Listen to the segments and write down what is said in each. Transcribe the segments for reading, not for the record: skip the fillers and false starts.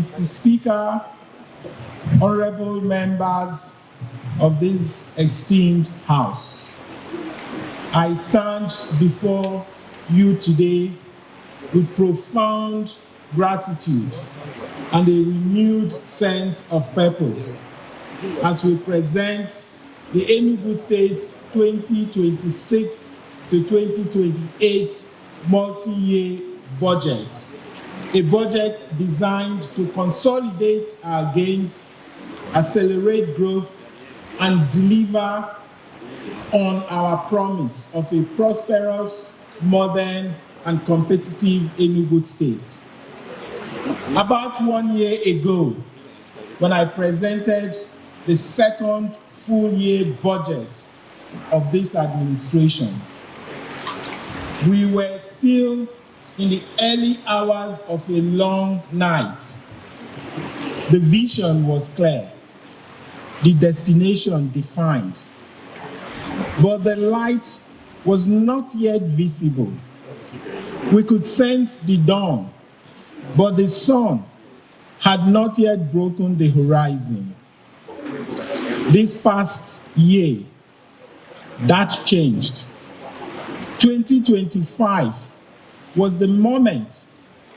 Mr. Speaker, honorable members of this esteemed House, I stand before you today with profound gratitude and a renewed sense of purpose as we present the Enugu State 2026 to 2028 multi-year budget, a budget designed to consolidate our gains, accelerate growth, and deliver on our promise of a prosperous, modern, and competitive Enugu State. About 1 year ago, when I presented the second full-year budget of this administration, we were still in the early hours of a long night. The vision was clear, the destination defined, but the light was not yet visible. We could sense the dawn, but the sun had not yet broken the horizon. This past year, that changed. 2025 was the moment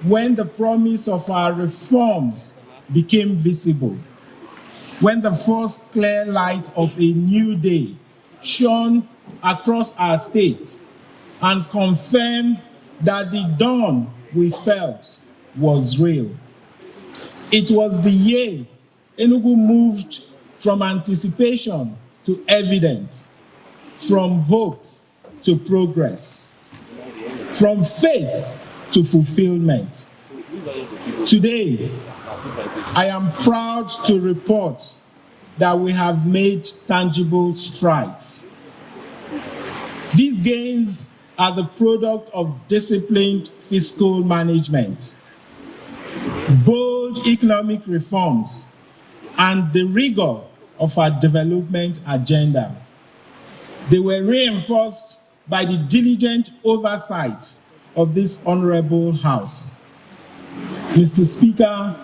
when the promise of our reforms became visible, when the first clear light of a new day shone across our state and confirmed that the dawn we felt was real. It was the year Enugu moved from anticipation to evidence, from hope to progress, from faith to fulfillment. Today, I am proud to report that we have made tangible strides. These gains are the product of disciplined fiscal management, bold economic reforms, and the rigor of our development agenda. They were reinforced by the diligent oversight of this honorable House. Mr. Speaker,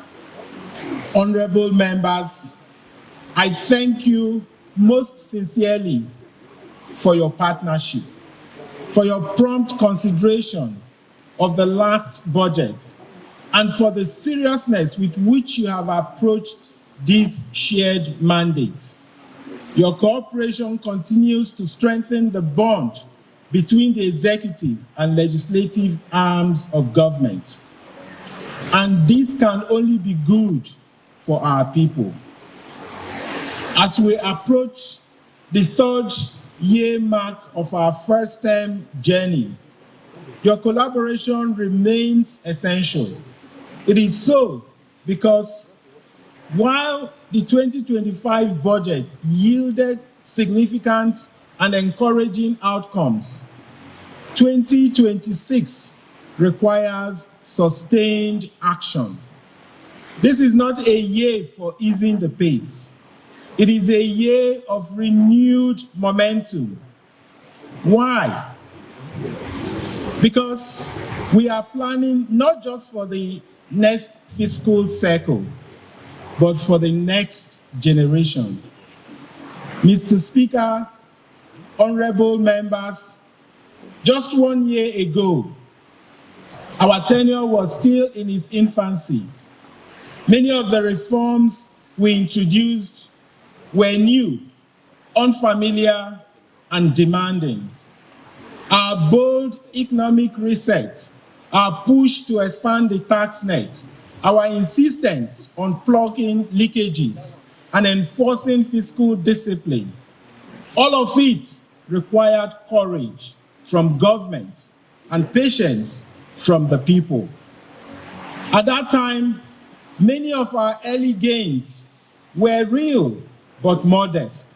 honorable members, I thank you most sincerely for your partnership, for your prompt consideration of the last budget, and for the seriousness with which you have approached these shared mandates. Your cooperation continues to strengthen the bond between the executive and legislative arms of government. And this can only be good for our people. As we approach the third year mark of our first term journey, your collaboration remains essential. It is so because while the 2025 budget yielded significant and encouraging outcomes, 2026 requires sustained action. This is not a year for easing the pace. It is a year of renewed momentum. Why? Because we are planning not just for the next fiscal cycle, but for the next generation. Mr. Speaker, honorable members, just 1 year ago, our tenure was still in its infancy. Many of the reforms we introduced were new, unfamiliar, and demanding. Our bold economic reset, our push to expand the tax net, our insistence on plugging leakages and enforcing fiscal discipline, all of it required courage from government and patience from the people. At that time, many of our early gains were real but modest.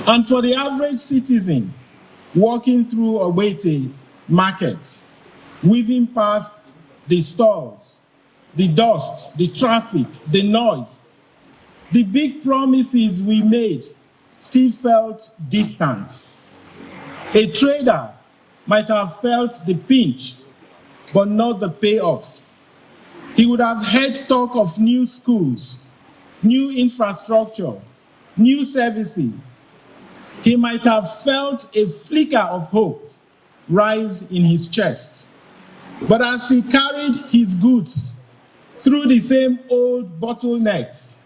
And for the average citizen walking through a Owete market, weaving past the stalls, the dust, the traffic, the noise, the big promises we made still felt distant. A trader might have felt the pinch, but not the payoff. he would have heard talk of new schools, new infrastructure, new services. He might have felt a flicker of hope rise in his chest. But as he carried his goods through the same old bottlenecks,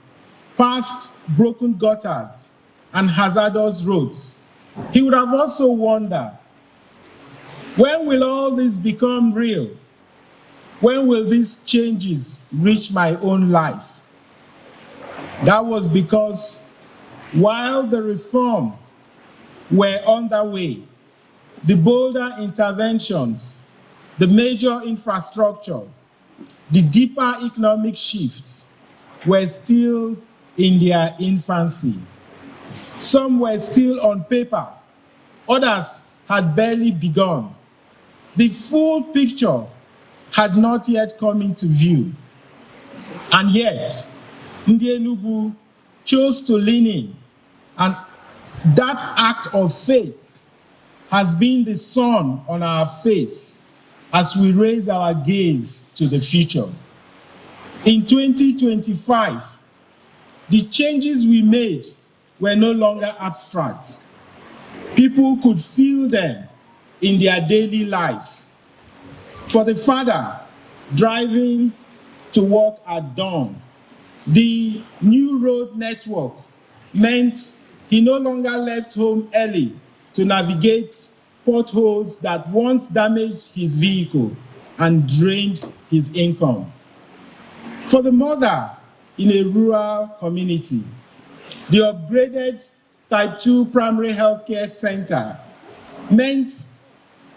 past broken gutters and hazardous roads, he would have also wondered, when will all this become real? When will these changes reach my own life? That was because while the reform were underway, the bolder interventions, the major infrastructure, the deeper economic shifts were still in their infancy. Some were still on paper, others had barely begun. The full picture had not yet come into view. And yet, Ndi Enugu chose to lean in, and that act of faith has been the sun on our face as we raise our gaze to the future. In 2025, the changes we made were no longer abstract. People could feel them in their daily lives. For the father driving to work at dawn, the new road network meant he no longer left home early to navigate potholes that once damaged his vehicle and drained his income. For the mother in a rural community, the upgraded Type 2 primary healthcare center meant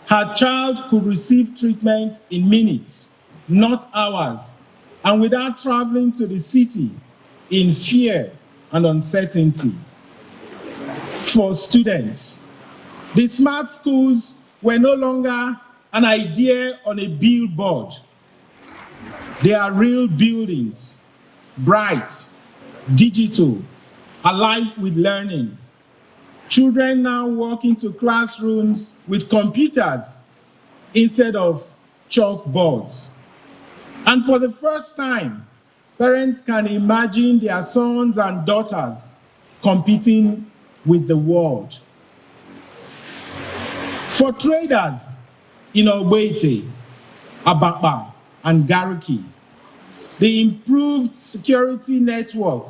her child could receive treatment in minutes, not hours, and without traveling to the city in fear and uncertainty. For students, the smart schools were no longer an idea on a billboard. They are real buildings, bright, digital, alive with learning. Children now walk into classrooms with computers instead of chalkboards. And for the first time, parents can imagine their sons and daughters competing with the world. For traders in Ogbete, Abakpa, and Gariki, the improved security network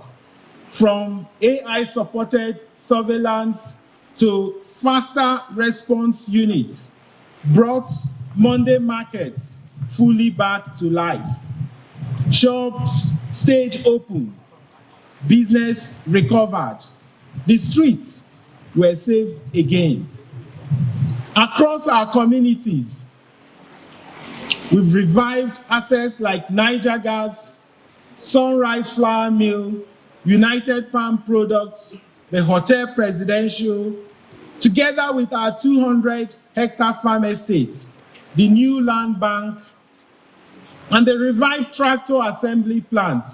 from AI-supported surveillance to faster response units brought Monday markets fully back to life. Shops stayed open, business recovered, the streets were safe again. Across our communities, we've revived assets like Niger Gas, Sunrise Flour Mill, United Palm Products, the Hotel Presidential, together with our 200-hectare farm estate, the new land bank, and the revived tractor assembly plant,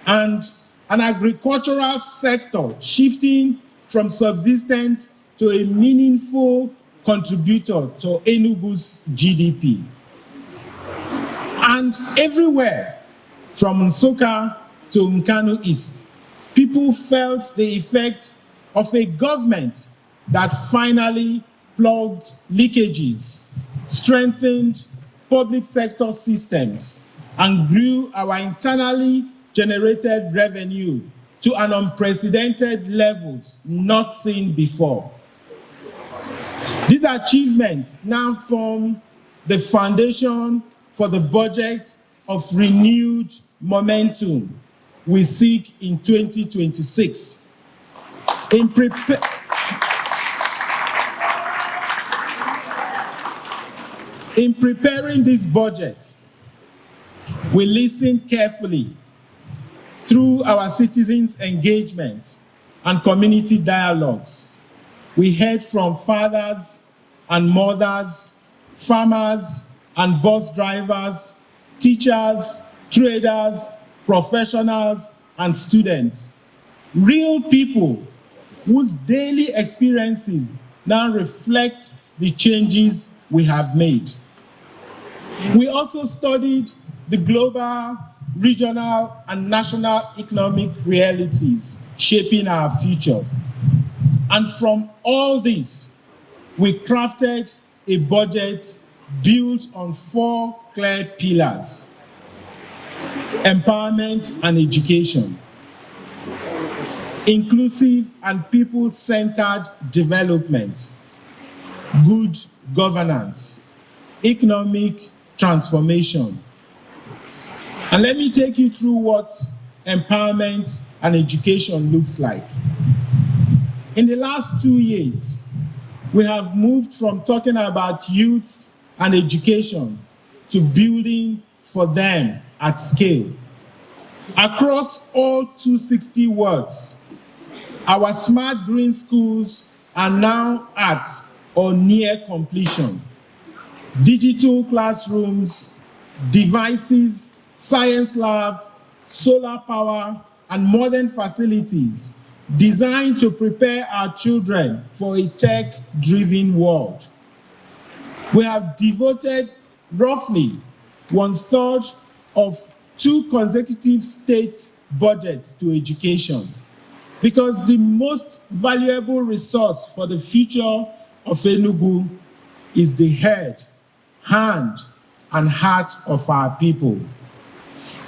and an agricultural sector shifting from subsistence to a meaningful contributor to Enugu's GDP. And everywhere, from Nsukka to Nkanu East, people felt the effect of a government that finally plugged leakages, strengthened public sector systems, and grew our internally generated revenue to an unprecedented levels not seen before. These achievements now form the foundation for the budget of renewed momentum we seek in 2026. In preparing this budget, we listened carefully through our citizens' engagement and community dialogues. We heard from fathers and mothers, farmers and bus drivers, teachers, traders, professionals, and students. Real people whose daily experiences now reflect the changes we have made. We also studied the global regional, and national economic realities shaping our future. And from all this, we crafted a budget built on 4 clear pillars: empowerment and education, inclusive and people-centered development, good governance, economic transformation. And let me take you through what empowerment and education looks like. In the last 2 years, we have moved from talking about youth and education to building for them at scale. Across all 260 wards, our smart green schools are now at or near completion. Digital classrooms, devices, science lab, solar power, and modern facilities designed to prepare our children for a tech-driven world. We have devoted roughly 1/3 of 2 consecutive state budgets to education, because the most valuable resource for the future of Enugu is the head, hand, and heart of our people.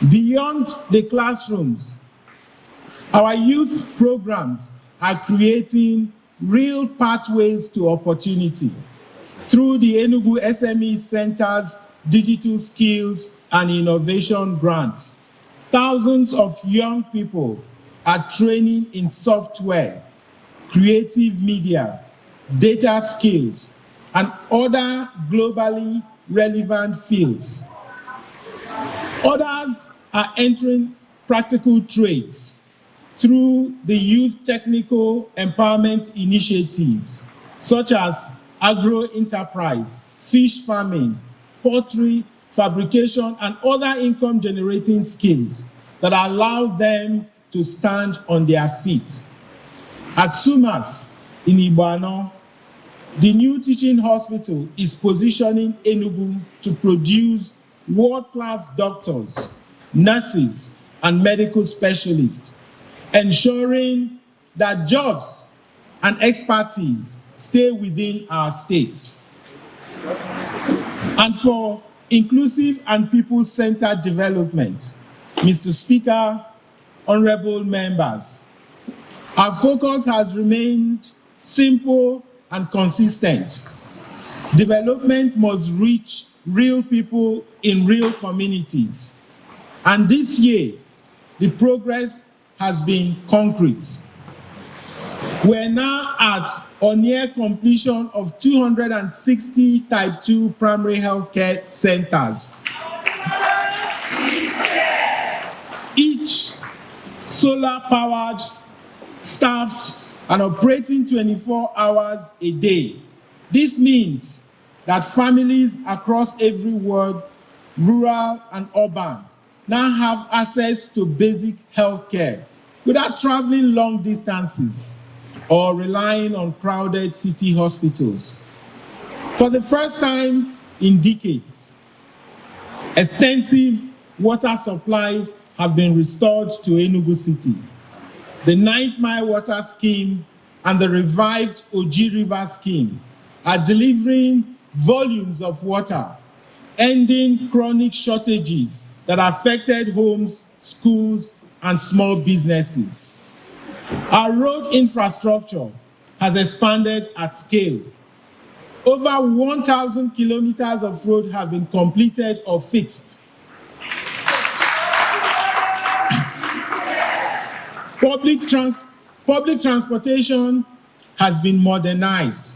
Beyond the classrooms, our youth programs are creating real pathways to opportunity through the Enugu SME Center's digital skills and innovation grants. Thousands of young people are training in software, creative media, data skills, and other globally relevant fields. Others are entering practical trades through the youth technical empowerment initiatives, such as agro-enterprise, fish farming, pottery, fabrication, and other income-generating skills that allow them to stand on their feet. At Sumas in Igbano, the new teaching hospital is positioning Enugu to produce world-class doctors, nurses, and medical specialists, ensuring that jobs and expertise stay within our state. And for inclusive and people-centered development, Mr. Speaker, honorable members, our focus has remained simple and consistent. Development must reach real people in real communities. And this year, the progress has been concrete. We're now at or near completion of 260 Type 2 primary healthcare centers. Each solar-powered, staffed, and operating 24 hours a day. This means that families across every ward, rural and urban, now have access to basic health care without traveling long distances or relying on crowded city hospitals. For the first time in decades, extensive water supplies have been restored to Enugu City. The 9th Mile Water Scheme and the revived Oji River Scheme are delivering volumes of water, ending chronic shortages that affected homes, schools, and small businesses. Our road infrastructure has expanded at scale. Over 1,000 kilometers of road have been completed or fixed. Public transportation has been modernized.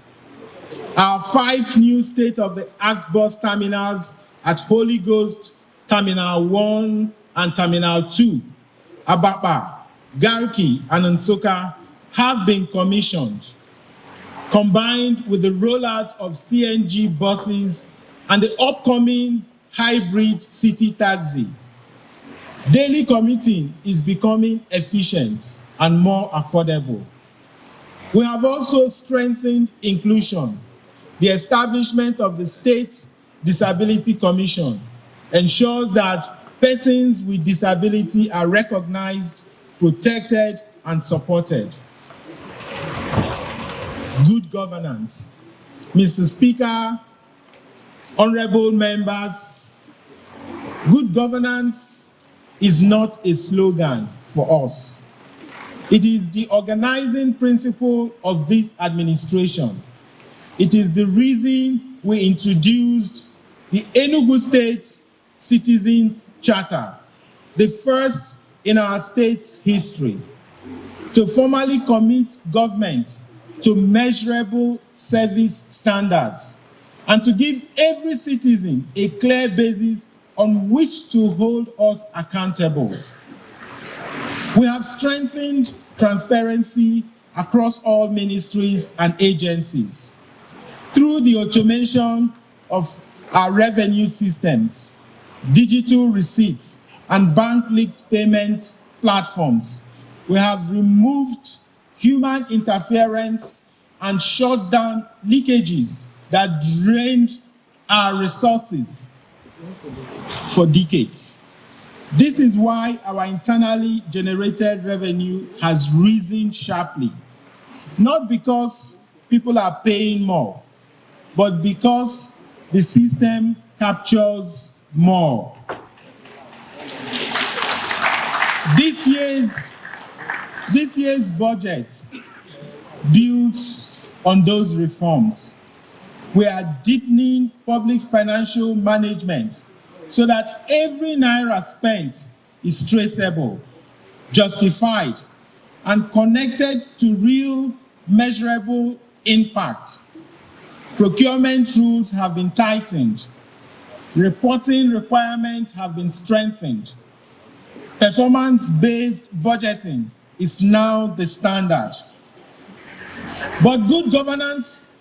Our 5 new state-of-the-art bus terminals at Holy Ghost, Terminal 1 and Terminal 2, Abapa, Garki, and Nsukka have been commissioned, combined with the rollout of CNG buses and the upcoming hybrid city taxi. Daily commuting is becoming efficient and more affordable. We have also strengthened inclusion. The establishment of the State Disability Commission ensures that Persons with disability are recognized, protected, and supported. Good governance. Mr. Speaker, honorable members, good governance is not a slogan for us. It is the organizing principle of this administration. It is the reason we introduced the Enugu State Citizens Charter, the first in our state's history, to formally commit government to measurable service standards and to give every citizen a clear basis on which to hold us accountable. We have strengthened transparency across all ministries and agencies through the automation of our revenue systems, digital receipts, and bank-linked payment platforms. We have removed human interference and shut down leakages that drained our resources for decades. This is why our internally generated revenue has risen sharply, not because people are paying more, but because the system captures more. This year's budget builds on those reforms. We are deepening public financial management so that every naira spent is traceable, justified, and connected to real, measurable impact. Procurement rules have been tightened. Reporting requirements have been strengthened. Performance-based budgeting is now the standard. But good governance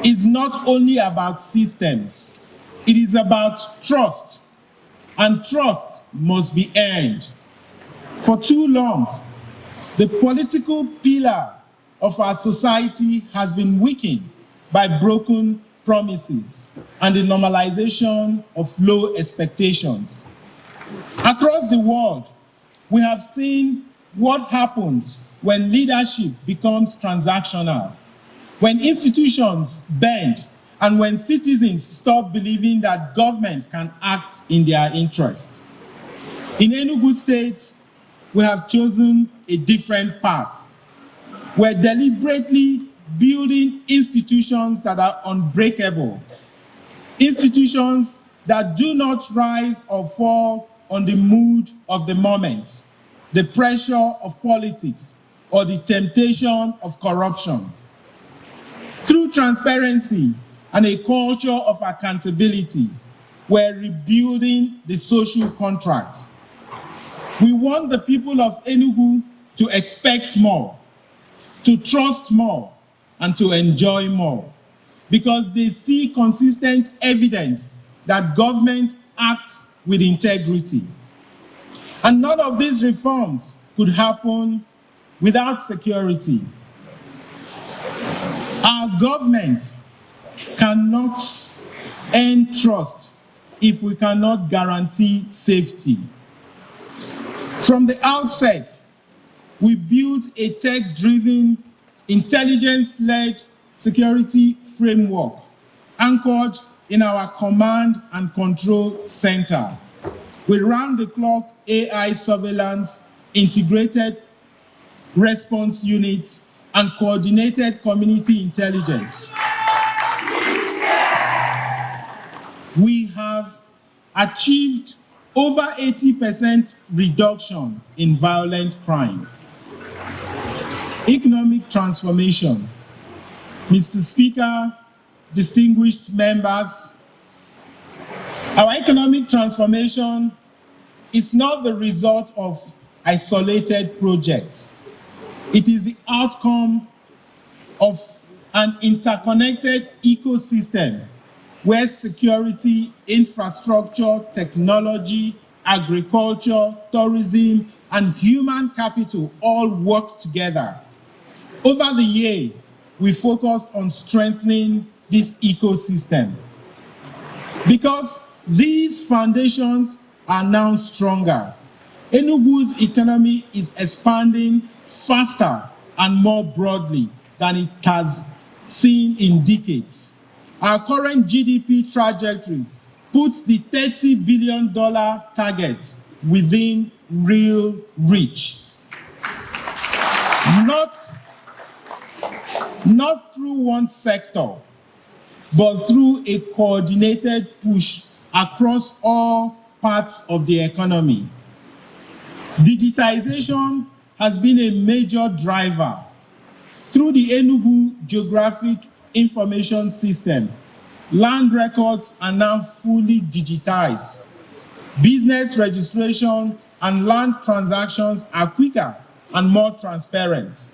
is not only about systems. It is about trust, and trust must be earned. For too long, the political pillar of our society has been weakened by broken promises and the normalization of low expectations. Across the world, we have seen what happens when leadership becomes transactional, when institutions bend, and when citizens stop believing that government can act in their interest. In Enugu State, we have chosen a different path. We're deliberately building institutions that are unbreakable, institutions that do not rise or fall on the mood of the moment, the pressure of politics, or the temptation of corruption. Through transparency and a culture of accountability, we're rebuilding the social contract. We want the people of Enugu to expect more, to trust more, and to enjoy more, because they see consistent evidence that government acts with integrity. And none of these reforms could happen without security. Our government cannot earn trust if we cannot guarantee safety. From the outset, we built a tech-driven, intelligence-led security framework anchored in our command and control center with round-the-clock AI surveillance, integrated response units, and coordinated community intelligence. We have achieved over 80% reduction in violent crime. Economic transformation. Mr. Speaker, distinguished members, our economic transformation is not the result of isolated projects. It is the outcome of an interconnected ecosystem where security, infrastructure, technology, agriculture, tourism, and human capital all work together. Over the year, we focused on strengthening this ecosystem because these foundations are now stronger. Enugu's economy is expanding faster and more broadly than it has seen in decades. Our current GDP trajectory puts the $30 billion target within real reach. Not through one sector, but through a coordinated push across all parts of the economy. Digitization has been a major driver. Through the Enugu Geographic Information System, land records are now fully digitized. Business registration and land transactions are quicker and more transparent.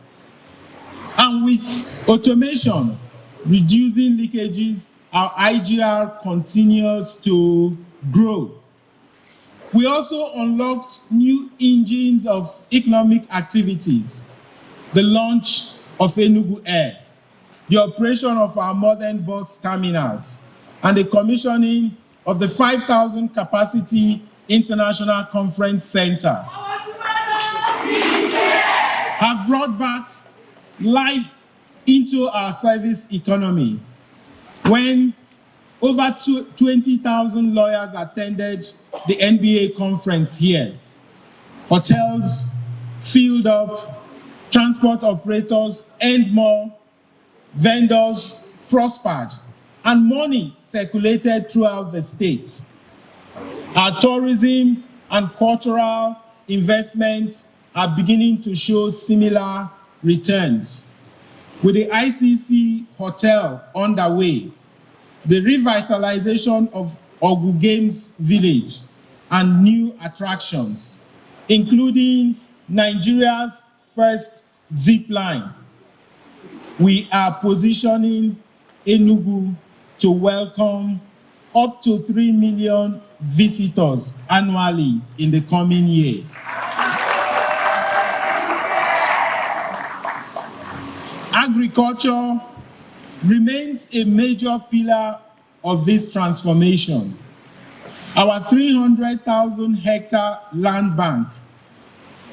And with automation reducing leakages, our IGR continues to grow. We also unlocked new engines of economic activities: the launch of Enugu Air, the operation of our modern bus terminals, and the commissioning of the 5,000 capacity International Conference Center have brought back life into our service economy. When over 20,000 lawyers attended the NBA conference here, hotels filled up, transport operators earned more, vendors prospered, and money circulated throughout the state. Our tourism and cultural investments are beginning to show similar returns. With the ICC Hotel underway, the revitalization of Ogu Games Village, and new attractions, including Nigeria's first zip line, we are positioning Enugu to welcome up to 3 million visitors annually in the coming year. Agriculture remains a major pillar of this transformation. Our 300,000 hectare land bank,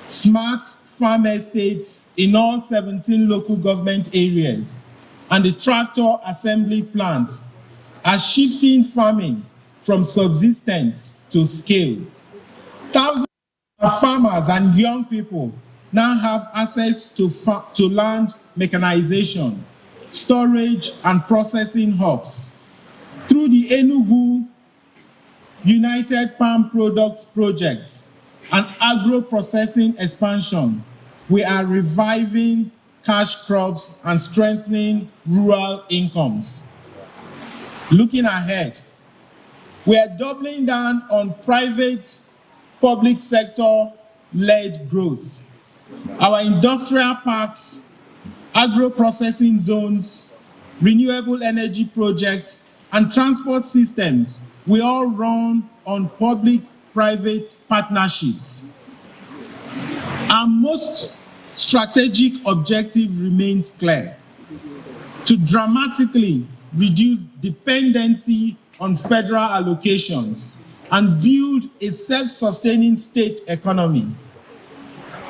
smart farm estates in all 17 local government areas, and the tractor assembly plant are shifting farming from subsistence to scale. Thousands of farmers and young people now have access to land mechanization, storage, and processing hubs. Through the Enugu United Palm Products Projects and agro-processing expansion, we are reviving cash crops and strengthening rural incomes. Looking ahead, we are doubling down on private, public sector-led growth. Our industrial parks, agro-processing zones, renewable energy projects, and transport systems will all run on public-private partnerships. Our most strategic objective remains clear: to dramatically reduce dependency on federal allocations and build a self-sustaining state economy.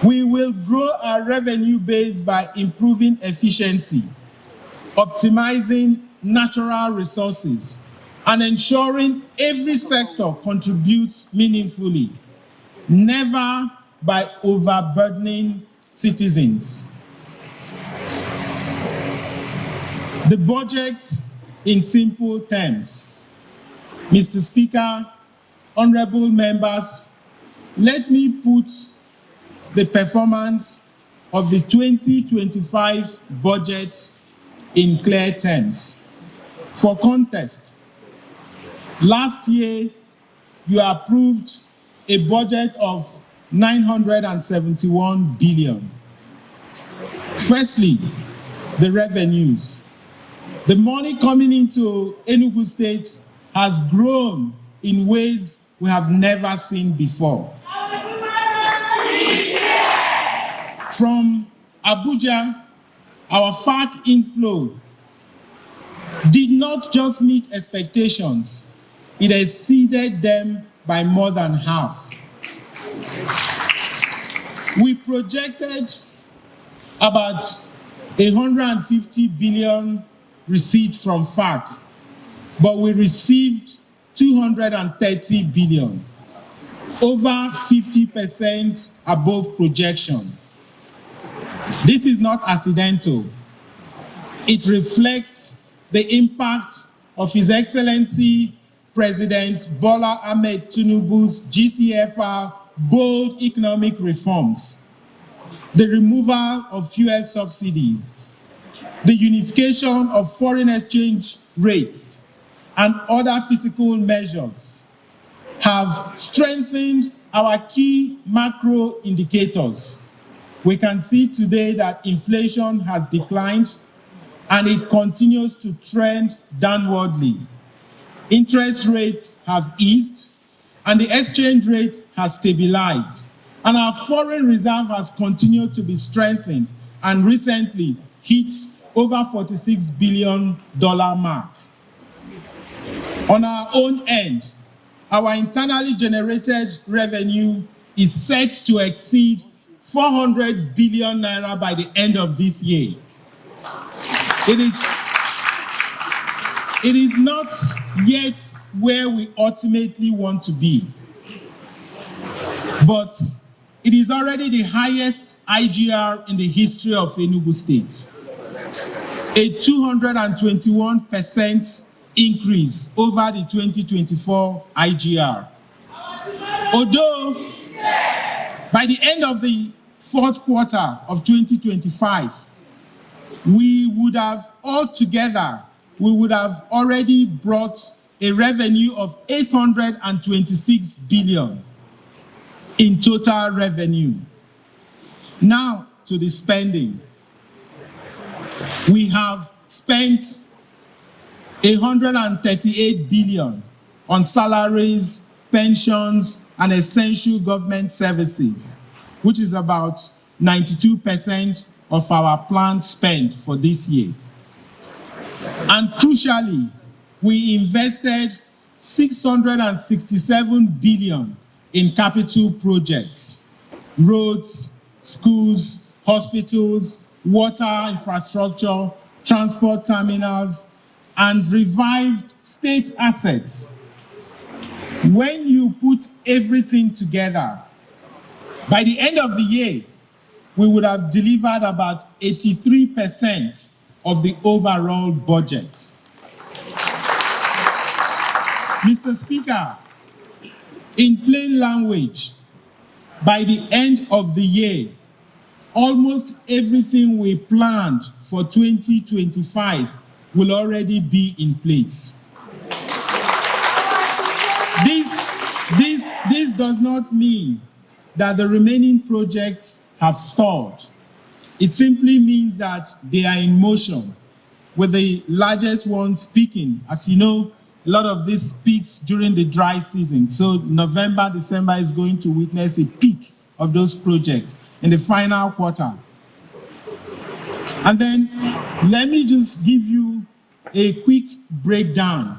We will grow our revenue base by improving efficiency, optimizing natural resources, and ensuring every sector contributes meaningfully, never by overburdening citizens. The budget in simple terms. Mr. Speaker, honorable members, let me put the performance of the 2025 budget in clear terms. For context, last year, you approved a budget of 971 billion. Firstly, the revenues. The money coming into Enugu State has grown in ways we have never seen before. From Abuja, our FARC inflow did not just meet expectations, it exceeded them by more than half. We projected about 150 billion receipt from FARC, but we received 230 billion, over 50% above projection. This is not accidental. It reflects the impact of His Excellency President Bola Ahmed Tinubu's GCFR bold economic reforms, the removal of fuel subsidies, the unification of foreign exchange rates, and other fiscal measures have strengthened our key macro indicators. We can see today that inflation has declined and it continues to trend downwardly. Interest rates have eased and the exchange rate has stabilized. And our foreign reserve has continued to be strengthened and recently hit over $46 billion mark. On our own end, our internally generated revenue is set to exceed 400 billion naira by the end of this year. It is not yet where we ultimately want to be, but it is already the highest IGR in the history of Enugu State, a 221% increase over the 2024 IGR. Although by the end of the fourth quarter of 2025, we would have already brought a revenue of 826 billion in total revenue. Now to the spending. We have spent 138 billion on salaries, pensions, and essential government services, which is about 92% of our planned spend for this year. And crucially, we invested 667 billion in capital projects, roads, schools, hospitals, water infrastructure, transport terminals, and revived state assets. When you put everything together, by the end of the year, we would have delivered about 83% of the overall budget. Mr. Speaker, in plain language, by the end of the year, almost everything we planned for 2025 will already be in place. This does not mean that the remaining projects have stalled. It simply means that they are in motion, with the largest one peaking. As you know, a lot of this peaks during the dry season. So November, December is going to witness a peak of those projects in the final quarter. And then let me just give you a quick breakdown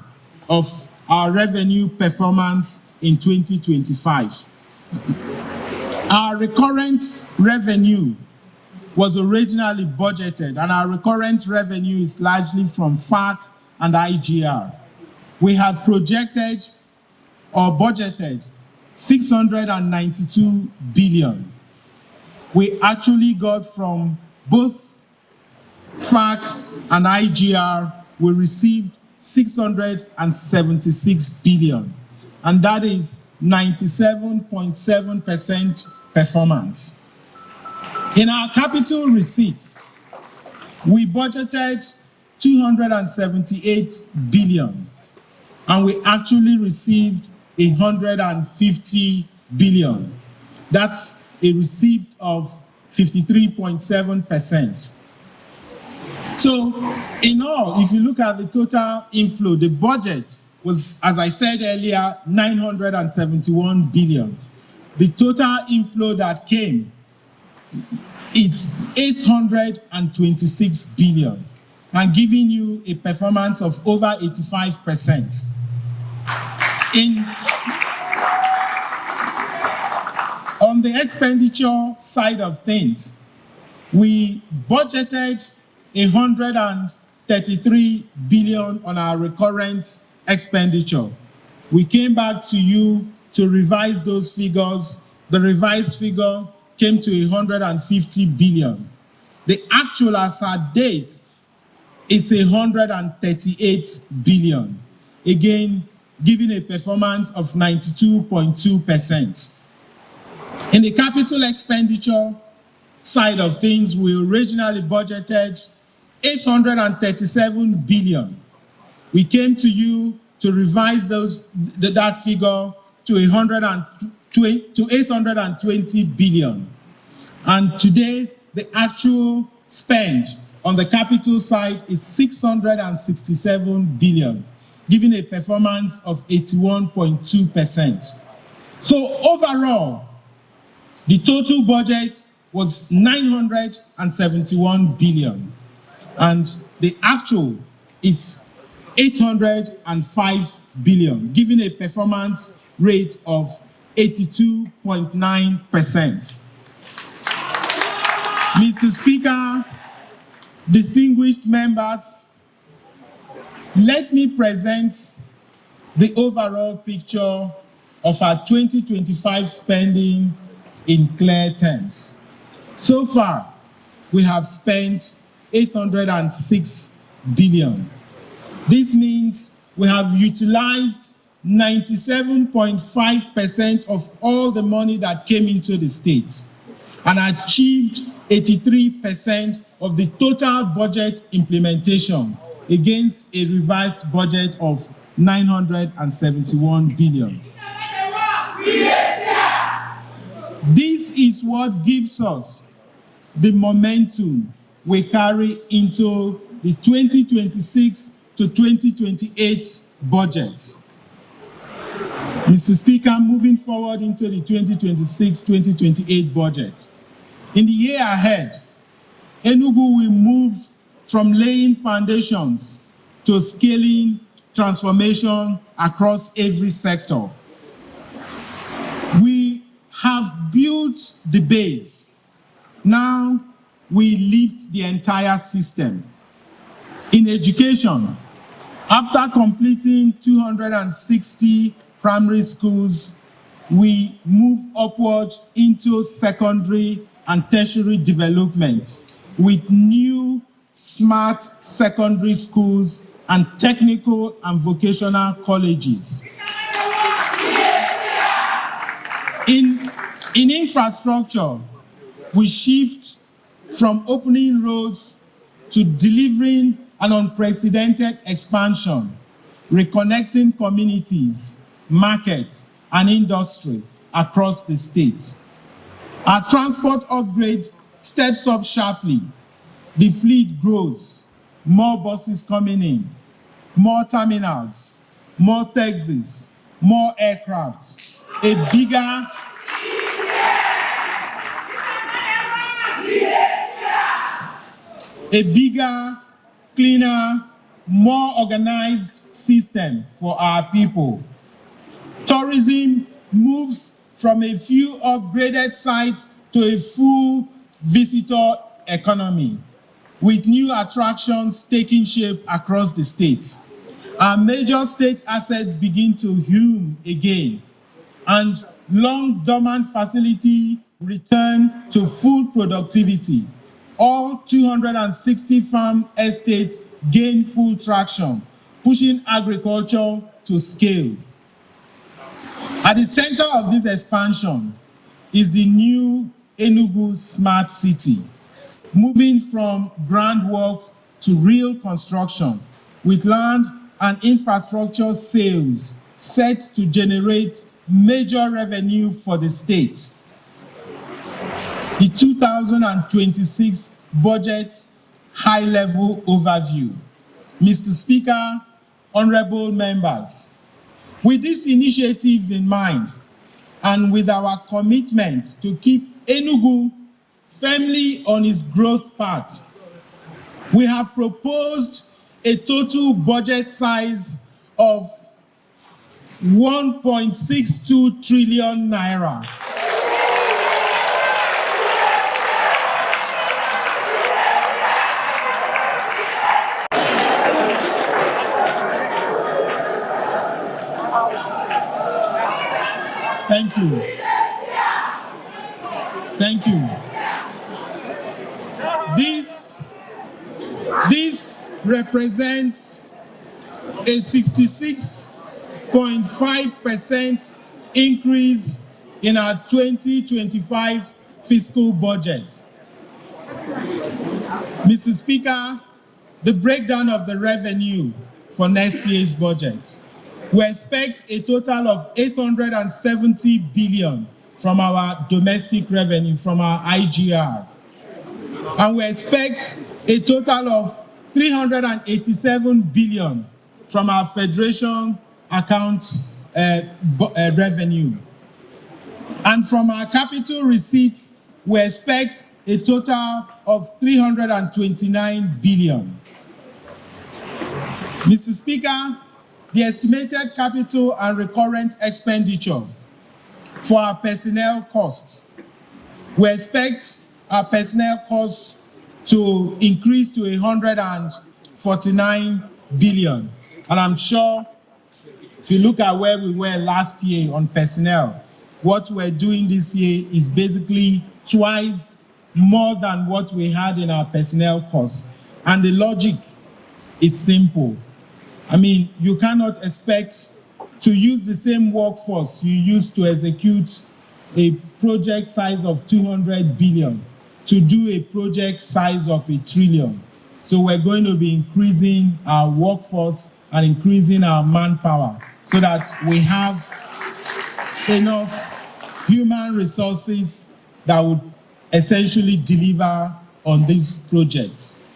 of our revenue performance in 2025. Our recurrent revenue was originally budgeted, and our recurrent revenue is largely from FARC and IGR. We had projected or budgeted 692 billion. We actually got from both FARC and IGR, we received 676 billion, and that is 97.7% performance. In our capital receipts, we budgeted 278 billion, and we actually received 150 billion. That's a receipt of 53.7%. So, in all, if you look at the total inflow, the budget was, as I said earlier, 971 billion. The total inflow that came, it's 826 billion, and giving you a performance of over 85%. On the expenditure side of things, we budgeted 133 billion on our recurrent expenditure. We came back to you to revise those figures. The revised figure came to 150 billion. The actual as at date, it's 138 billion. Again, giving a performance of 92.2%. In the capital expenditure side of things, we originally budgeted 837 billion. We came to you to revise that figure to 820 billion. And today, the actual spend on the capital side is 667 billion, giving a performance of 81.2%. So overall, the total budget was 971 billion, and the actual, it's 805 billion, giving a performance rate of 82.9%. Mr. Speaker, distinguished members, let me present the overall picture of our 2025 spending in clear terms. So far, we have spent 806 billion. This means we have utilized 97.5% of all the money that came into the state and achieved 83% of the total budget implementation against a revised budget of 971 billion. This is what gives us the momentum we carry into the 2026 to 2028 budget. Mr. Speaker, moving forward into the 2026-2028 budget. In the year ahead, Enugu will move from laying foundations to scaling transformation across every sector. We have built the base. Now we lift the entire system. In education, after completing 260 primary schools, we move upward into secondary and tertiary development with new smart secondary schools and technical and vocational colleges. In infrastructure, we shift from opening roads to delivering an unprecedented expansion, reconnecting communities, markets, and industry across the state. Our transport upgrade steps up sharply. The fleet grows, more buses coming in, more terminals, more taxis, more aircraft, a bigger, cleaner, more organized system for our people. Tourism moves from a few upgraded sites to a full visitor economy, with new attractions taking shape across the state. Our major state assets begin to hum again, and long dormant facilities return to full productivity. All 260 farm estates gain full traction, pushing agriculture to scale. At the center of this expansion is the new Enugu Smart City, moving from groundwork to real construction, with land and infrastructure sales set to generate major revenue for the state. The 2026 budget high-level overview. Mr. Speaker, honorable members, with these initiatives in mind, and with our commitment to keep Enugu firmly on its growth path, we have proposed a total budget size of 1.62 trillion naira. Thank you. Thank you. This represents a 66.5% increase in our 2025 fiscal budget. Mr. Speaker, the breakdown of the revenue for next year's budget. We expect a total of 870 billion from our domestic revenue, from our IGR. And we expect a total of 387 billion from our Federation account revenue. And from our capital receipts, we expect a total of 329 billion. Mr. Speaker, the estimated capital and recurrent expenditure for our personnel costs, we expect our personnel costs to increase to 149 billion. And I'm sure if you look at where we were last year on personnel, what we're doing this year is basically twice more than what we had in our personnel costs. And the logic is simple. I mean, you cannot expect to use the same workforce you used to execute a project size of 200 billion to do a project size of 1 trillion. So we're going to be increasing our workforce and increasing our manpower so that we have enough human resources that would essentially deliver on these projects.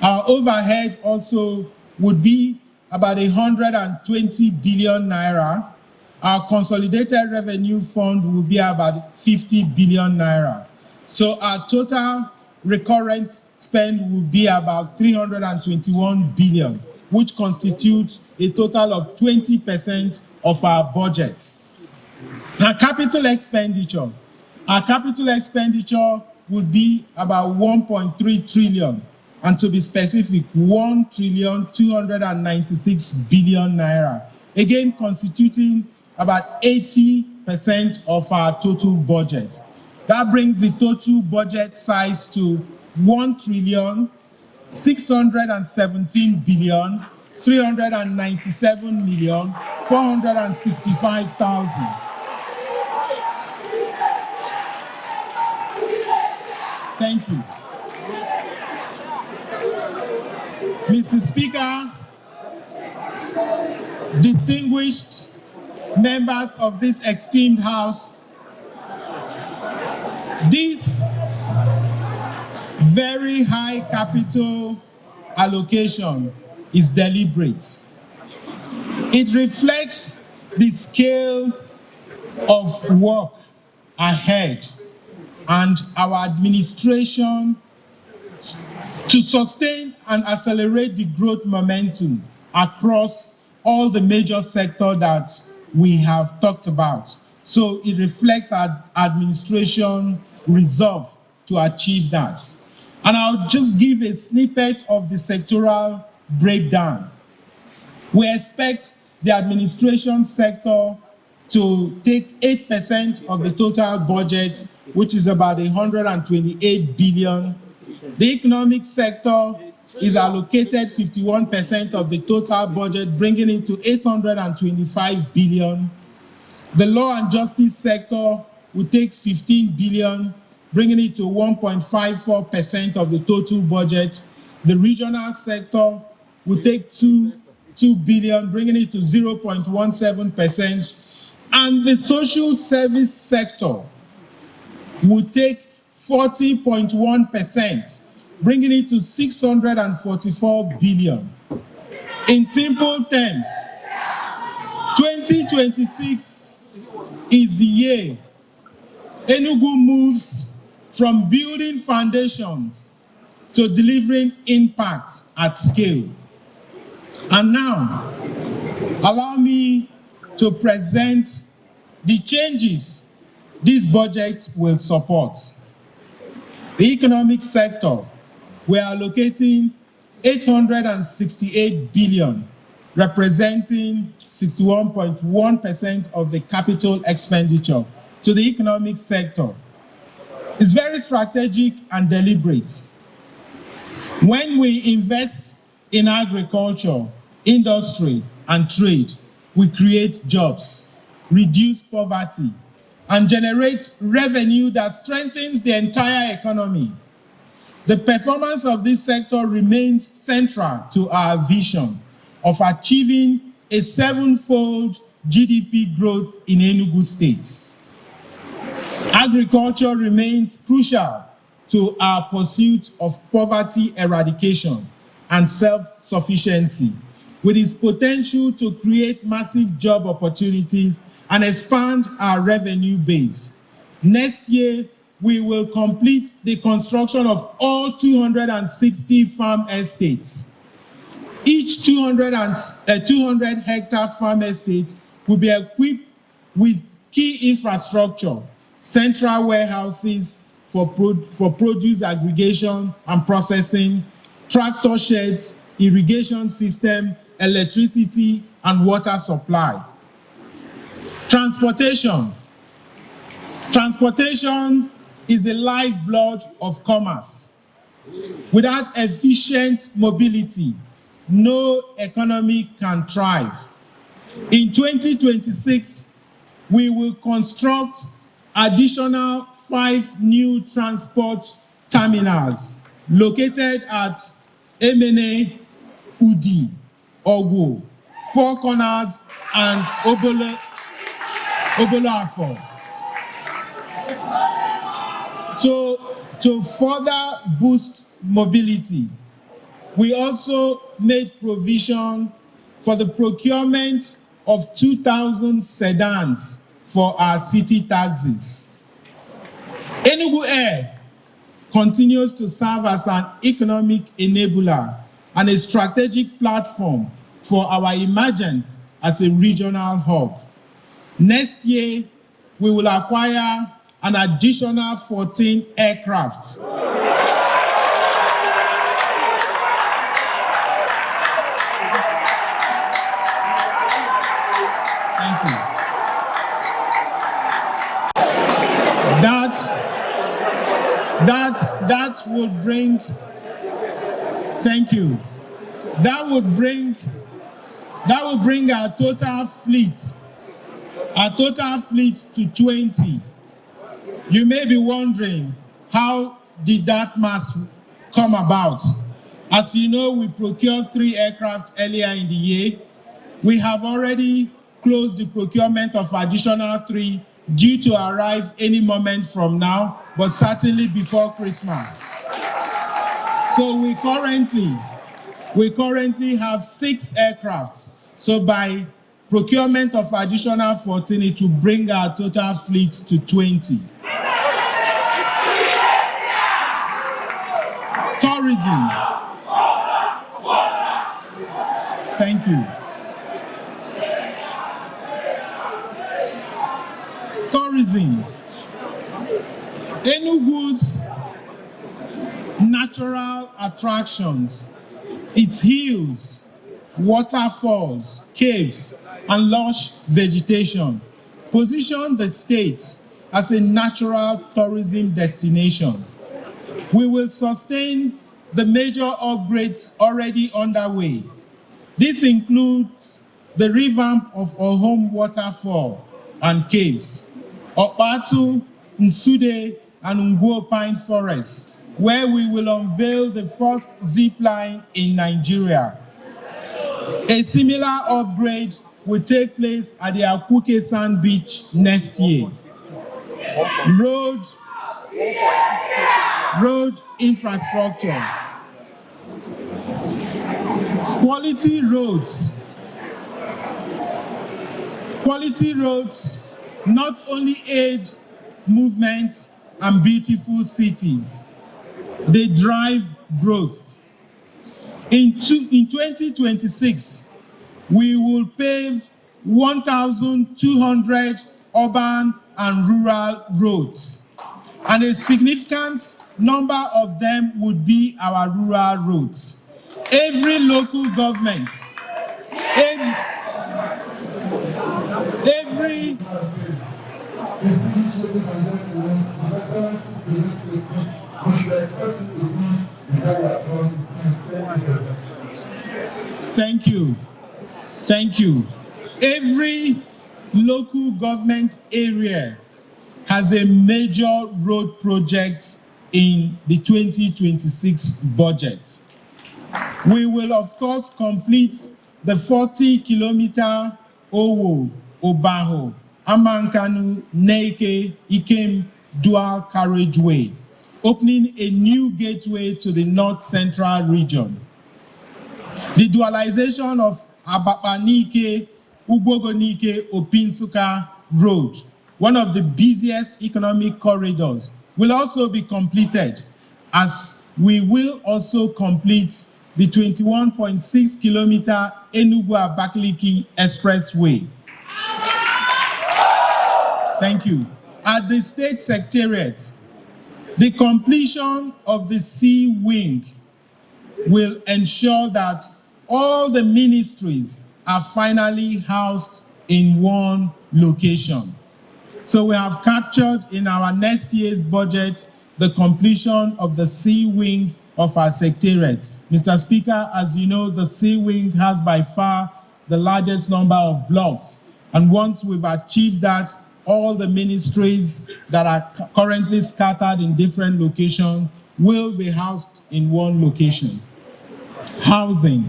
Our overhead also would be about 120 billion naira. Our consolidated revenue fund will be about 50 billion naira. So our total recurrent spend will be about 321 billion, which constitutes a total of 20% of our budget. Our capital expenditure would be about 1.3 trillion, and to be specific, 1,296 billion naira, again constituting about 80% of our total budget. That brings the total budget size to 1,617,397,465,000. Thank you. Mr. Speaker, distinguished members of this esteemed House, this very high capital allocation is deliberate. It reflects the scale of work ahead and our administration to sustain and accelerate the growth momentum across all the major sectors that we have talked about. So it reflects our administration resolve to achieve that. And I'll just give a snippet of the sectoral breakdown. We expect the administration sector to take 8% of the total budget, which is about 128 billion. The economic sector is allocated 51% of the total budget, bringing it to 825 billion. The law and justice sector will take 15 billion, bringing it to 1.54% of the total budget. The regional sector will take 2 billion, bringing it to 0.17%. And the social service sector will take 40.1%, bringing it to 644 billion. In simple terms, 2026 is the year Enugu moves from building foundations to delivering impact at scale. And now, allow me to present the changes this budget will support. The economic sector, we are allocating 868 billion, representing 61.1% of the capital expenditure to the economic sector. It's very strategic and deliberate. When we invest in agriculture, industry, and trade, we create jobs, reduce poverty, and generate revenue that strengthens the entire economy. The performance of this sector remains central to our vision of achieving a 7-fold GDP growth in Enugu State. Agriculture remains crucial to our pursuit of poverty eradication and self-sufficiency, with its potential to create massive job opportunities and expand our revenue base. Next year, we will complete the construction of all 260 farm estates. Each 200-hectare farm estate will be equipped with key infrastructure, central warehouses for produce aggregation and processing, tractor sheds, irrigation system, electricity, and water supply. Transportation. Transportation is the lifeblood of commerce. Without efficient mobility, no economy can thrive. In 2026, we will construct additional 5 new transport terminals located at Emene, Udi, Ogo, Four Corners, and Oboloafo. To further boost mobility, we also made provision for the procurement of 2,000 sedans for our city taxis. Enugu Air continues to serve as an economic enabler and a strategic platform for our emergence as a regional hub. Next year, we will acquire an additional 14 aircraft. Thank you. That will bring, thank you. That would bring our total fleet to 20. You may be wondering, how did that mass come about? As you know, we procured 3 aircraft earlier in the year. We have already closed the procurement of additional 3 due to arrive any moment from now, but certainly before Christmas. So we currently have 6 aircrafts. So by procurement of additional 14, it will bring our total fleet to 20. Tourism. Thank you. Tourism. Enugu's natural attractions, its hills, waterfalls, caves, and lush vegetation position the state as a natural tourism destination. We will sustain the major upgrades already underway. This includes the revamp of our home waterfall and caves, Opatu, Nsude, and Ngwo Pine Forest, where we will unveil the first zip line in Nigeria. A similar upgrade will take place at the Akuke Sand Beach next year. Road infrastructure. Quality roads not only aid movement and beautiful cities, they drive growth. In 2026, we will pave 1,200 urban and rural roads, and a significant number of them would be our rural roads. Every local government ladies and gentlemen, His Excellency the Deputy President, we should expect him to be the guy. Thank you. Thank you. Every local government area has a major road project in the 2026 budget. We will, of course, complete the 40-kilometer Owo, Obaho, Amankanu, Neke, Ikem dual carriageway, opening a new gateway to the North Central region. The dualization of Abapa-Nike, Ubogo-Nike, Opinsuka Road, one of the busiest economic corridors, will also be completed, as we will also complete the 21.6-kilometer Enugu-Abakaliki Expressway. Thank you. At the State Secretariat, the completion of the Sea Wing will ensure that all the ministries are finally housed in one location. So we have captured in our next year's budget the completion of the Sea Wing of our Secretariat. Mr. Speaker, as you know, the Sea Wing has by far the largest number of blocks. And once we've achieved that, all the ministries that are currently scattered in different locations will be housed in one location. Housing.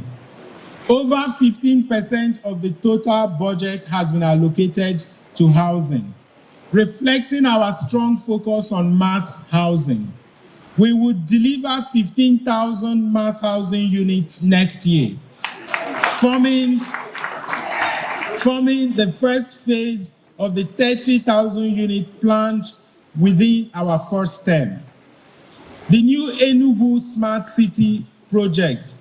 Over 15% of the total budget has been allocated to housing, reflecting our strong focus on mass housing. We would deliver 15,000 mass housing units next year, forming the first phase of the 30,000 unit planned within our first term. The new Enugu Smart City project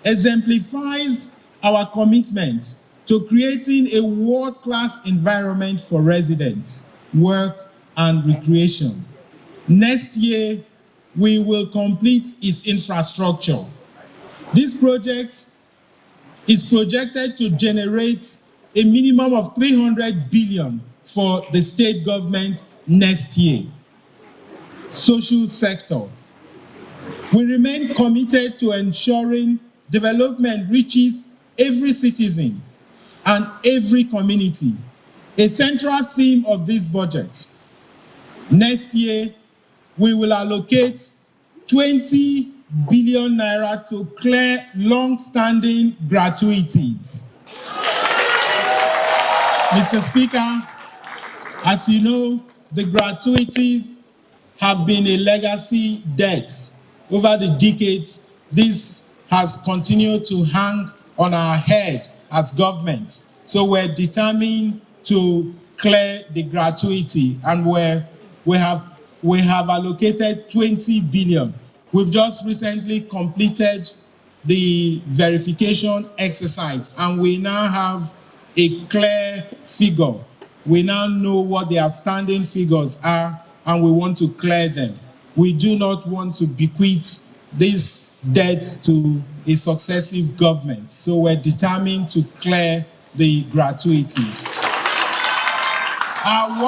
exemplifies our commitment to creating a world-class environment for residents, work, and recreation. Next year, we will complete its infrastructure. This project is projected to generate a minimum of 300 billion for the state government next year. Social sector. We remain committed to ensuring development reaches every citizen and every community, a central theme of this budget. Next year, we will allocate 20 billion naira to clear long-standing gratuities. Mr. Speaker, as you know, the gratuities have been a legacy debt. Over the decades, this has continued to hang on our head as government. So we're determined to clear the gratuity, and we have allocated 20 billion. We've just recently completed the verification exercise, and we now have a clear figure. We now know what the outstanding figures are, and we want to clear them. We do not want to bequeath this debt to a successive government. So we're determined to clear the gratuities. Our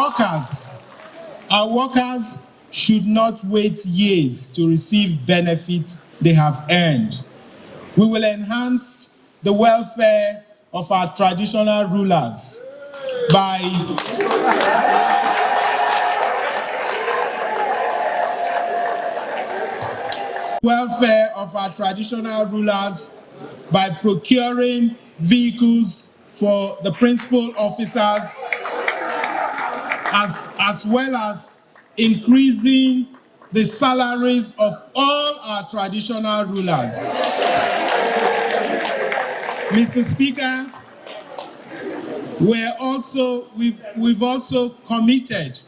workers should not wait years to receive benefits they have earned. We will enhance the welfare of our traditional rulers by procuring vehicles for the principal officers, as well as increasing the salaries of all our traditional rulers. Mr. Speaker, we've also committed.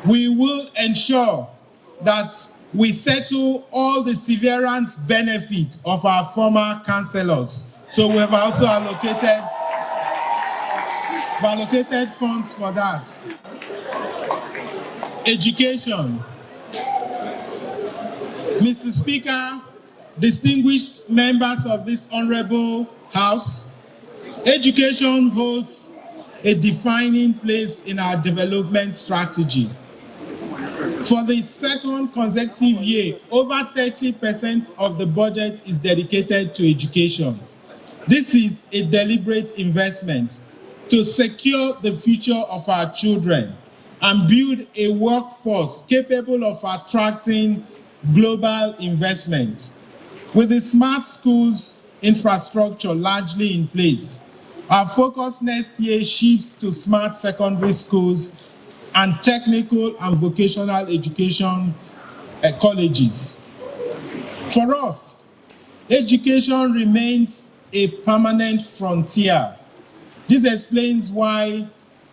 We will ensure that we settle all the severance benefits of our former councillors. So we have also allocated funds for that. Education. Mr. Speaker, distinguished members of this honorable House, education holds a defining place in our development strategy. For the second consecutive year, over 30% of the budget is dedicated to education. This is a deliberate investment to secure the future of our children and build a workforce capable of attracting global investment. With the smart schools infrastructure largely in place, our focus next year shifts to smart secondary schools and technical and vocational education colleges. For us, education remains a permanent frontier. This explains why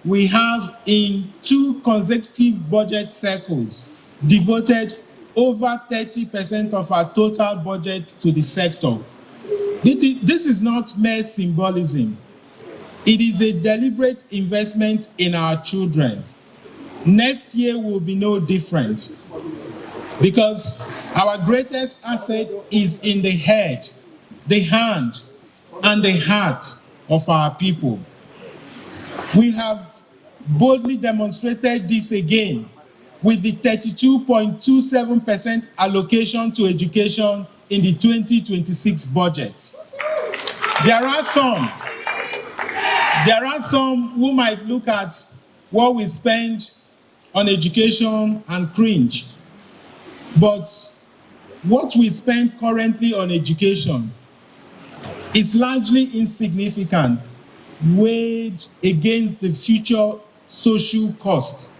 we have in 2 consecutive budget cycles devoted over 30% of our total budget to the sector. This is not mere symbolism. It is a deliberate investment in our children. Next year will be no different because our greatest asset is in the head, the hand, and the heart of our people. We have boldly demonstrated this again with the 32.27% allocation to education in the 2026 budget. There are some who might look at what we spend on education and cringe. But what we spend currently on education is largely insignificant, weighed against the future social cost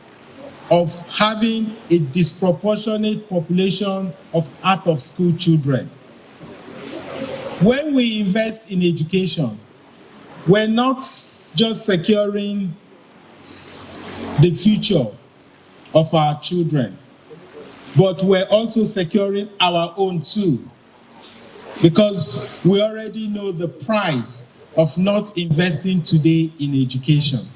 of having a disproportionate population of out-of-school children. When we invest in education, we're not just securing the future of our children, but we're also securing our own too, because we already know the price of not investing today in education.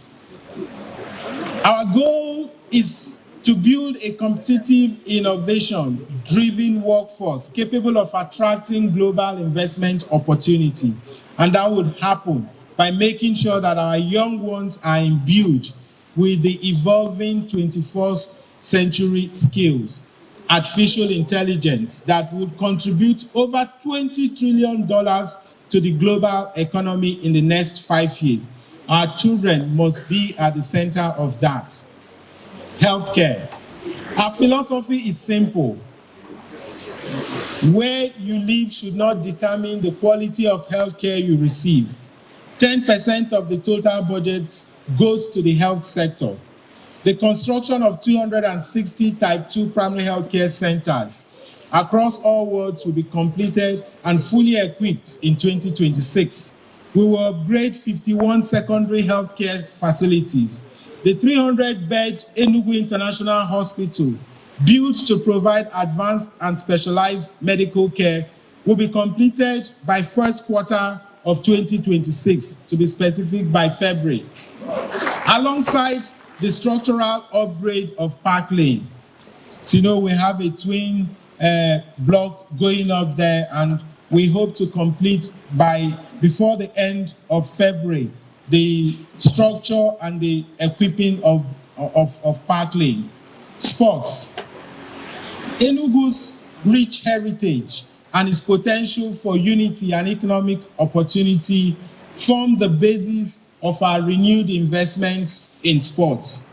Our goal is to build a competitive, innovation-driven workforce capable of attracting global investment opportunity, and that would happen by making sure that our young ones are imbued with the evolving 21st century skills, artificial intelligence that would contribute over $20 trillion to the global economy in the next 5 years. Our children must be at the center of that. Healthcare. Our philosophy is simple. Where you live should not determine the quality of healthcare you receive. 10% of the total budget goes to the health sector. The construction of 260 Type 2 primary healthcare centers across all wards will be completed and fully equipped in 2026. We will upgrade 51 secondary healthcare facilities. The 300-bed Enugu International Hospital, built to provide advanced and specialized medical care, will be completed by first quarter of 2026, to be specific, by February. Alongside the structural upgrade of Park Lane. So, we have a twin block going up there, and we hope to complete before the end of February the structure and the equipping of Park Lane. Sports. Enugu's rich heritage and its potential for unity and economic opportunity form the basis of our renewed investment in sports.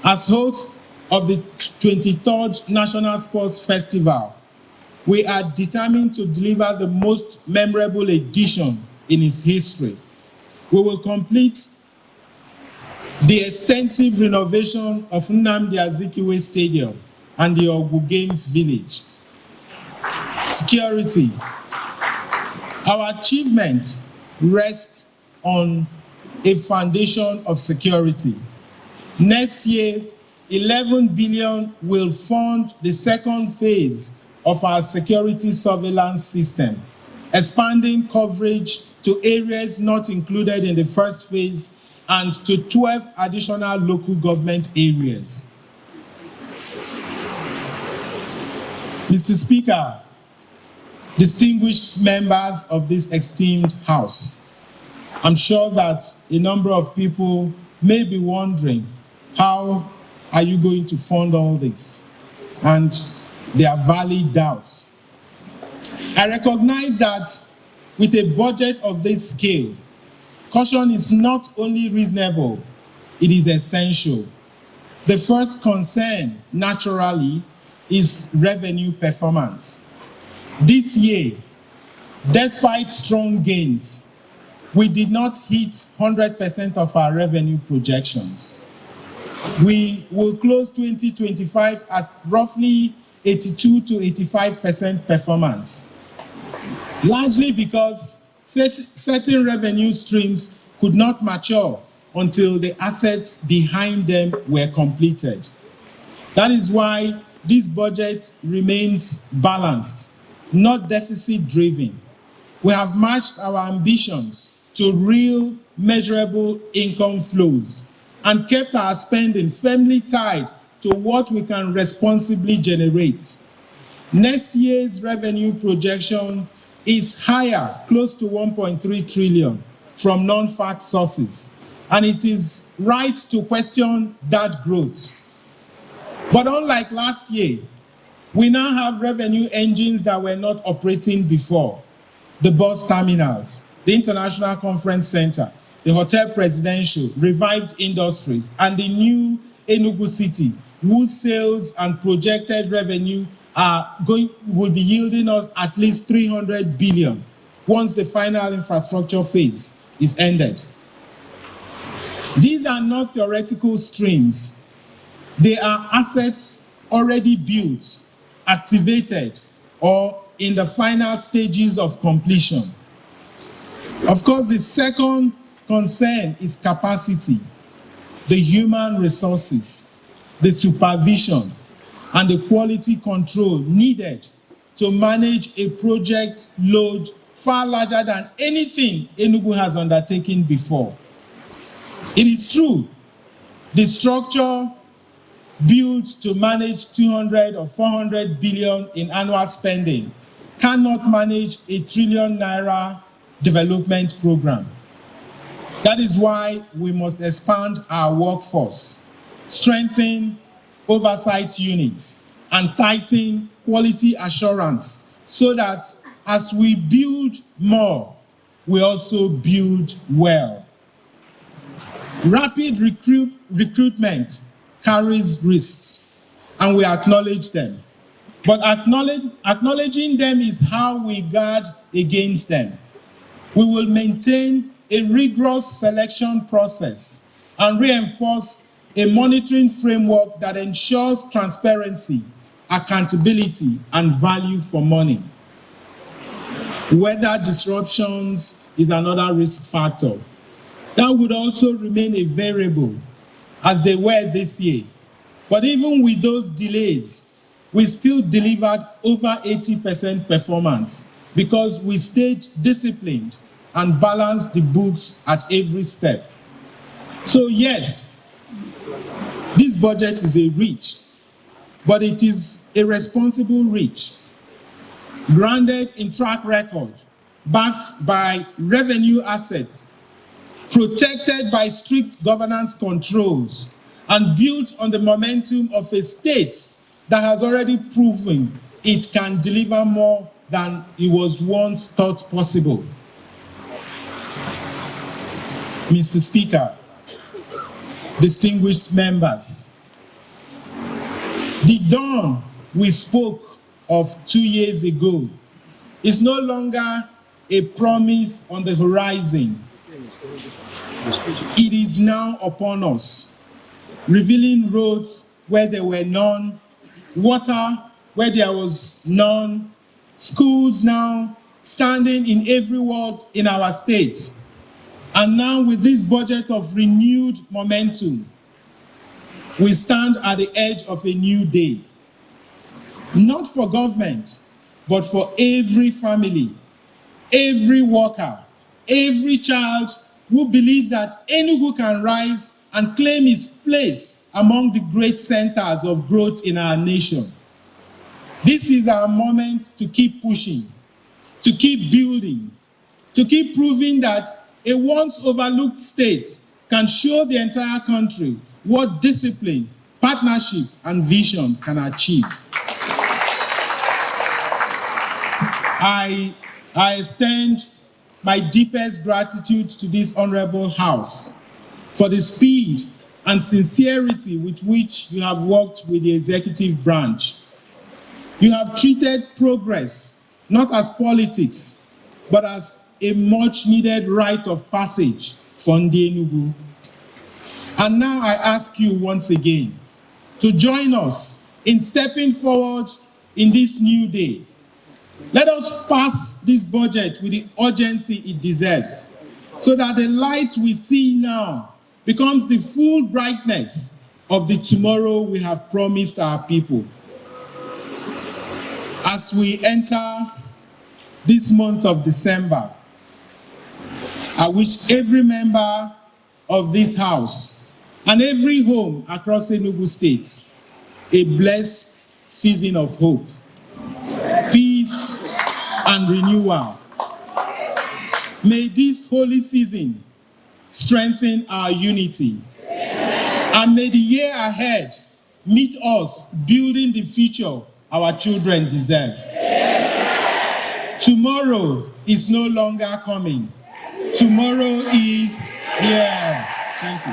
As host of the 23rd National Sports Festival, we are determined to deliver the most memorable edition in its history. We will complete the extensive renovation of Nnamdi Azikiwe Stadium and the Ogu Games Village. Security. Our achievements rest on a foundation of security. Next year, 11 billion will fund the second phase of our security surveillance system, expanding coverage to areas not included in the first phase and to 12 additional local government areas. Mr. Speaker, distinguished members of this esteemed House, I'm sure that a number of people may be wondering, how are you going to fund all this? And there are valid doubts. I recognize that with a budget of this scale, caution is not only reasonable, it is essential. The first concern, naturally, is revenue performance. This year, despite strong gains, we did not hit 100% of our revenue projections. We will close 2025 at roughly 82 to 85% performance, largely because certain revenue streams could not mature until the assets behind them were completed. That is why this budget remains balanced, not deficit-driven. We have matched our ambitions to real, measurable income flows and kept our spending firmly tied to what we can responsibly generate. Next year's revenue projection is higher, close to 1.3 trillion from non-fact sources, and it is right to question that growth. But unlike last year, we now have revenue engines that were not operating before. The bus terminals, the International Conference Center, the Hotel Presidential, revived industries, and the new Enugu City, whose sales and projected revenue will be yielding us at least 300 billion once the final infrastructure phase is ended. These are not theoretical streams. They are assets already built, activated, or in the final stages of completion. Of course, the second concern is capacity, the human resources, the supervision, and the quality control needed to manage a project load far larger than anything Enugu has undertaken before. It is true, the structure built to manage 200 or 400 billion in annual spending cannot manage a trillion naira development program. That is why we must expand our workforce, strengthen oversight units, and tighten quality assurance so that as we build more, we also build well. Rapid recruitment carries risks, and we acknowledge them. But acknowledging them is how we guard against them. We will maintain a rigorous selection process and reinforce a monitoring framework that ensures transparency, accountability, and value for money. Weather disruptions is another risk factor. That would also remain a variable, as they were this year. But even with those delays, we still delivered over 80% performance because we stayed disciplined and balanced the books at every step. So yes, this budget is a reach, but it is a responsible reach, grounded in track record, backed by revenue assets, protected by strict governance controls, and built on the momentum of a state that has already proven it can deliver more than it was once thought possible. Mr. Speaker, distinguished members, the dawn we spoke of 2 years ago is no longer a promise on the horizon. It is now upon us, revealing roads where there were none, water where there was none, schools now standing in every ward in our state. And now with this budget of renewed momentum, we stand at the edge of a new day. Not for government, but for every family, every worker, every child who believes that Enugu can rise and claim its place among the great centers of growth in our nation. This is our moment to keep pushing, to keep building, to keep proving that a once overlooked state can show the entire country what discipline, partnership, and vision can achieve. I extend my deepest gratitude to this honorable House for the speed and sincerity with which you have worked with the executive branch. You have treated progress not as politics, but as a much-needed rite of passage for Ndi Enugu. And now I ask you once again to join us in stepping forward in this new day. Let us pass this budget with the urgency it deserves, so that the light we see now becomes the full brightness of the tomorrow we have promised our people. As we enter this month of December, I wish every member of this house and every home across Enugu State a blessed season of hope, peace, and renewal. May this holy season strengthen our unity. And may the year ahead meet us building the future our children deserve. Tomorrow is no longer coming. Tomorrow is here. Thank you.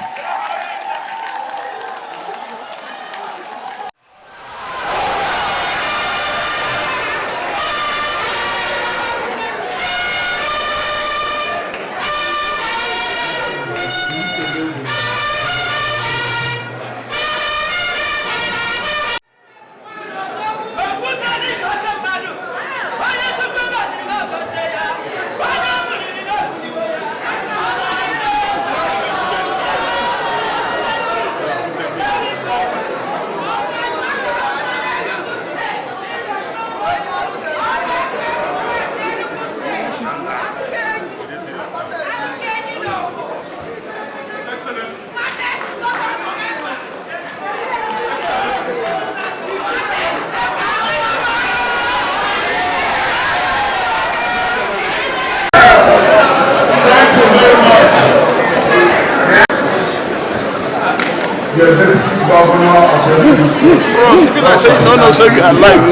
The Deputy Governor of Enugu State.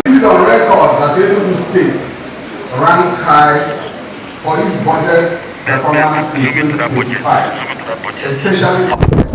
It is on record that Enugu State ranked high for its budget performance in 2025, especially